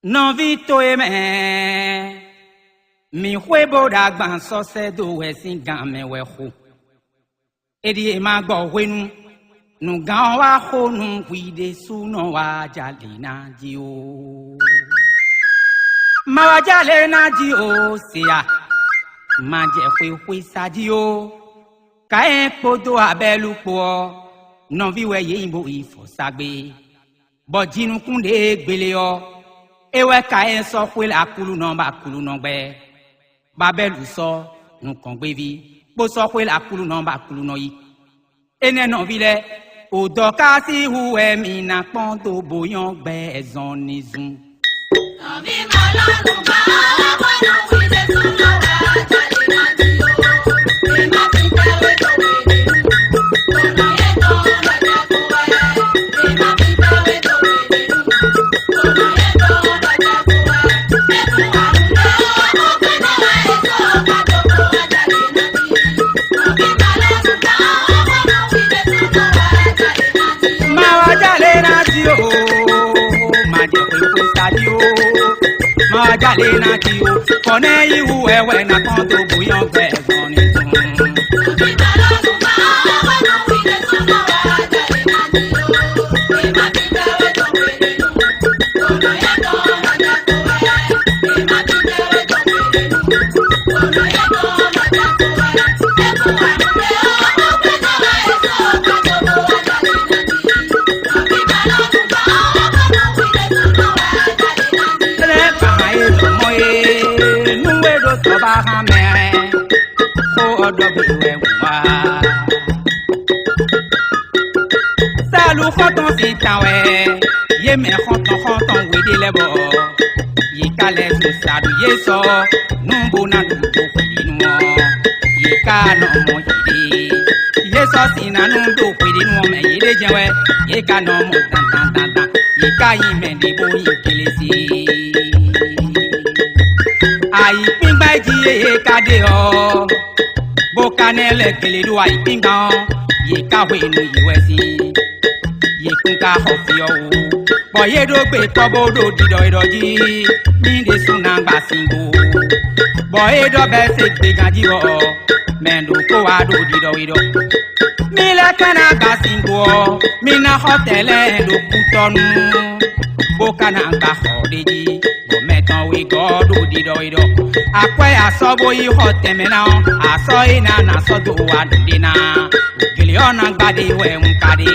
non vito e me mi huebo da gban so se do we sin gan me we ho edi e ma gbo wenu nu gan wa ho nu wi de su no wa jale na ji o ma wa jale na ji o se ya ma je hwe sa ji o ka en podo abelu po non vi we yin bo ifo sagbe bo jinu kunde gbele o ewe ka en so hwe akulu no ba akulu no gbe babelu so nu kan gbe vi bo so hwe akulu no ba akulu no yi ene no vi le odo ka si hu e mi na pon to boyan gbe ezon nizun non vi mo lorun ba wa no wi de so no wa jale na ji o e ma ti te we do we ono ye to ma ja ko wa e ma ti te we do we ono ye to ma ja ko wa e ku wa le o pe na wa e so ka to ko wa jale na ji non vi mo lorun ba wa no wi de so no wa jale na ji ma wa jale na ji o ma je hwe sa ji o ma wa jale na ji o kone ihu ewe na pon to boyan gbe ezon nizun Salut khoton si tawe ye me khoton we de lebo ye kale so sadu ye so numbu na du no ye ka no mo ye ye so sina numbu no me ye de jewe ye ka no mo tan ye ka yi me de bo ye kelesi ai pingba ji ye ka de o bo kanele kele do ai pingba ye ka we no yuesi ye kunka hofio bo ye do gbe ko bo do dido idoji ni de suna gba singo bo ye do be se gbe ganji bo mendo ko wa do dido ido mi le kana gba singo mi na hotel do kutonu bo kana gba hodeji bo metan we go do dido ido akwe asobo yi hotemena aso ina na so do wa dina gele ona gbade we nkade